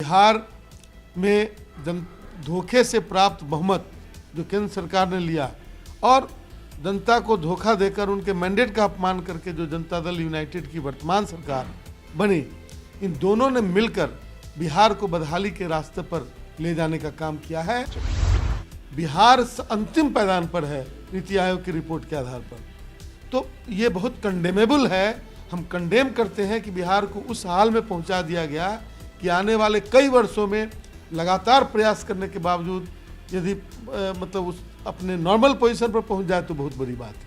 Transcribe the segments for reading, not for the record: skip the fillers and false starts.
बिहार में धोखे से प्राप्त बहुमत जो केंद्र सरकार ने लिया और जनता को धोखा देकर उनके मैंडेट का अपमान करके जो जनता दल यूनाइटेड की वर्तमान सरकार बनी, इन दोनों ने मिलकर बिहार को बदहाली के रास्ते पर ले जाने का काम किया है। बिहार अंतिम पायदान पर है नीति आयोग की रिपोर्ट के आधार पर। तो ये बहुत कंडेमेबल है। हम कंडेम करते हैं कि बिहार को उस हाल में पहुंचा दिया गया कि आने वाले कई वर्षों में लगातार प्रयास करने के बावजूद यदि उस अपने नॉर्मल पोजीशन पर पहुंच जाए तो बहुत बड़ी बात है।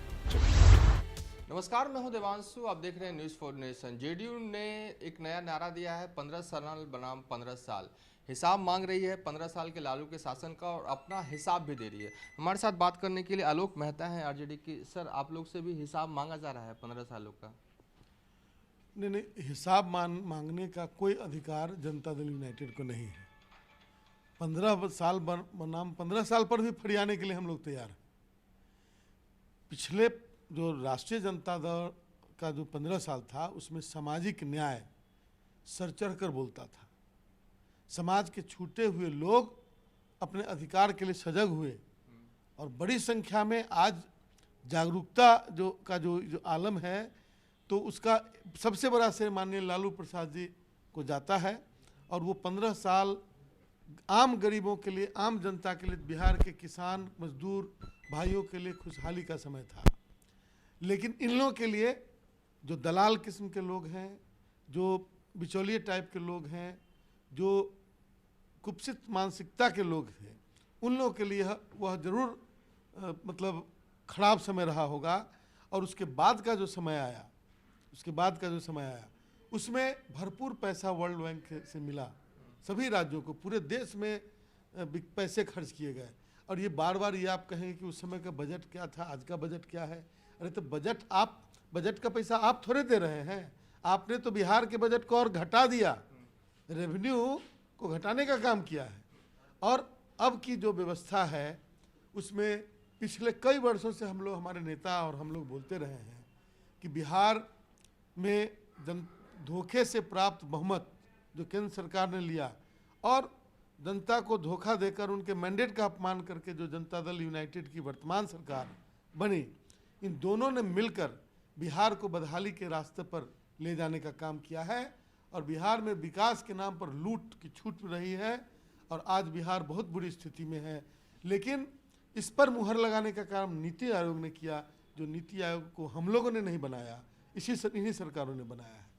नमस्कार, मैं हूं देवांशु, आप देख रहे हैं न्यूज़ फॉर नेशन। जेडीयू ने एक नया नारा दिया है, 15 साल बनाम 15 साल। हिसाब मांग रही है 15 साल के लालू के शासन का और अपना हिसाब भी दे रही है। हमारे साथ बात करने के लिए आलोक मेहता हैं आरजेडी की। सर, आप लोग से भी हिसाब मांगा जा रहा है 15 सालों का? नहीं, हिसाब मांगने का कोई अधिकार जनता दल यूनाइटेड को नहीं है। 15 साल बनाम 15 साल पर भी फरियाने के लिए हम लोग तैयार हैं। पिछले जो राष्ट्रीय जनता दल का जो 15 साल था उसमें सामाजिक न्याय सर चढ़ कर बोलता था। समाज के छूटे हुए लोग अपने अधिकार के लिए सजग हुए और बड़ी संख्या में आज जागरूकता जो आलम है, तो उसका सबसे बड़ा श्रेय माननीय लालू प्रसाद जी को जाता है। और वो 15 साल आम गरीबों के लिए, आम जनता के लिए, बिहार के किसान मजदूर भाइयों के लिए खुशहाली का समय था। लेकिन इन लोगों के लिए जो दलाल किस्म के लोग हैं, जो बिचौलिए टाइप के लोग हैं, जो कुत्सित मानसिकता के लोग हैं, उन लोगों के लिए वह जरूर खराब समय रहा होगा। और उसके बाद का जो समय आया उसमें भरपूर पैसा वर्ल्ड बैंक से मिला। सभी राज्यों को, पूरे देश में पैसे खर्च किए गए। और ये बार बार ये आप कहेंगे कि उस समय का बजट क्या था, आज का बजट क्या है। अरे तो बजट का पैसा आप थोड़े दे रहे हैं, आपने तो बिहार के बजट को और घटा दिया, रेवेन्यू को घटाने का काम किया है। और अब की जो व्यवस्था है उसमें पिछले कई वर्षों से हम लोग, हमारे नेता और हम लोग बोलते रहे हैं कि बिहार में धोखे से प्राप्त बहुमत जो केंद्र सरकार ने लिया और जनता को धोखा देकर उनके मैंडेट का अपमान करके जो जनता दल यूनाइटेड की वर्तमान सरकार बनी, इन दोनों ने मिलकर बिहार को बदहाली के रास्ते पर ले जाने का काम किया है। और बिहार में विकास के नाम पर लूट की छूट रही है और आज बिहार बहुत बुरी स्थिति में है। लेकिन इस पर मुहर लगाने का काम नीति आयोग ने किया, जो नीति आयोग को हम लोगों ने नहीं बनाया, इन्हीं सरकारों ने बनाया है।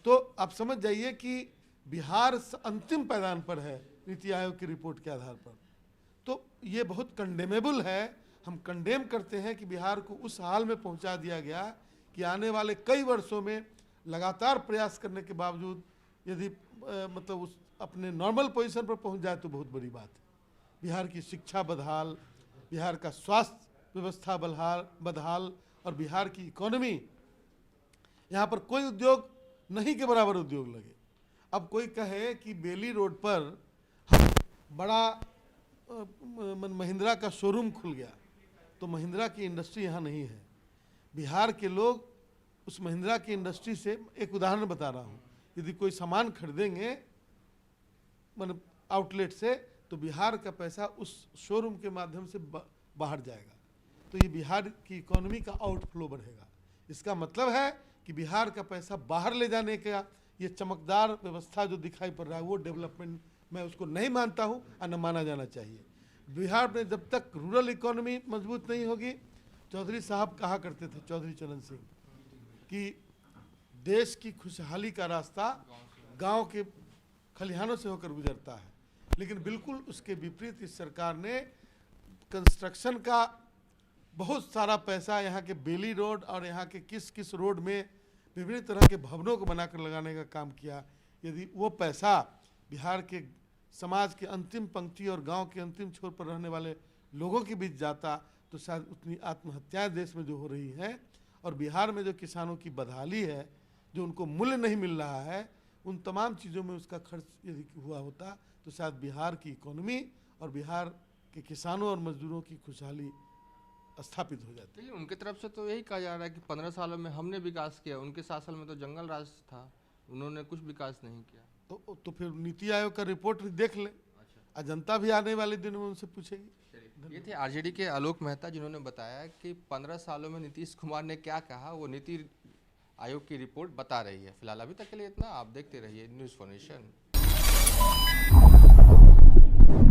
तो आप समझ जाइए कि बिहार अंतिम पायदान पर है नीति आयोग की रिपोर्ट के आधार पर। तो ये बहुत कंडेमेबल है। हम कंडेम करते हैं कि बिहार को उस हाल में पहुंचा दिया गया कि आने वाले कई वर्षों में लगातार प्रयास करने के बावजूद यदि उस अपने नॉर्मल पोजीशन पर पहुंच जाए तो बहुत बड़ी बात है। बिहार की शिक्षा बदहाल, बिहार का स्वास्थ्य व्यवस्था बदहाल और बिहार की इकोनॉमी, यहाँ पर कोई उद्योग नहीं के बराबर उद्योग लगे। अब कोई कहे कि बेली रोड पर बड़ा महिंद्रा का शोरूम खुल गया, तो महिंद्रा की इंडस्ट्री यहाँ नहीं है। बिहार के लोग उस महिंद्रा की इंडस्ट्री से, एक उदाहरण बता रहा हूँ, यदि कोई सामान खरीदेंगे आउटलेट से, तो बिहार का पैसा उस शोरूम के माध्यम से बाहर जाएगा। तो ये बिहार की इकोनॉमी का आउटफ्लो बढ़ेगा। इसका मतलब है कि बिहार का पैसा बाहर ले जाने का ये चमकदार व्यवस्था जो दिखाई पड़ रहा है, वो डेवलपमेंट मैं उसको नहीं मानता हूँ और न माना जाना चाहिए। बिहार में जब तक रूरल इकोनॉमी मजबूत नहीं होगी, चौधरी साहब कहा करते थे, चौधरी चरण सिंह, कि देश की खुशहाली का रास्ता गांव के खलिहानों से होकर गुजरता है। लेकिन बिल्कुल उसके विपरीत इस सरकार ने कंस्ट्रक्शन का बहुत सारा पैसा यहाँ के बेली रोड और यहाँ के किस रोड में विभिन्न तरह के भवनों को बनाकर लगाने का काम किया। यदि वो पैसा बिहार के समाज के अंतिम पंक्ति और गांव के अंतिम छोर पर रहने वाले लोगों के बीच जाता, तो शायद उतनी आत्महत्याएं देश में जो हो रही हैं और बिहार में जो किसानों की बदहाली है, जो उनको मूल्य नहीं मिल रहा है, उन तमाम चीज़ों में उसका खर्च यदि हुआ होता तो शायद बिहार की इकोनॉमी और बिहार के किसानों और मजदूरों की खुशहाली स्थापित हो जाती है। उनकी तरफ से तो यही कहा जा रहा है कि 15 सालों में हमने विकास किया, उनके शासन में तो जंगल राज था। उन्होंने कुछ विकास नहीं किया। तो फिर नीति आयोग का रिपोर्ट देख ले, अच्छा, जनता भी आने वाले दिनों में उनसे पूछेगी। ये थे आरजेडी के आलोक मेहता, जिन्होंने बताया कि 15 सालों में नीतीश कुमार ने क्या कहा वो नीति आयोग की रिपोर्ट बता रही है। फिलहाल अभी तक के लिए इतना। आप देखते रहिए न्यूज़ फॉर नेशन।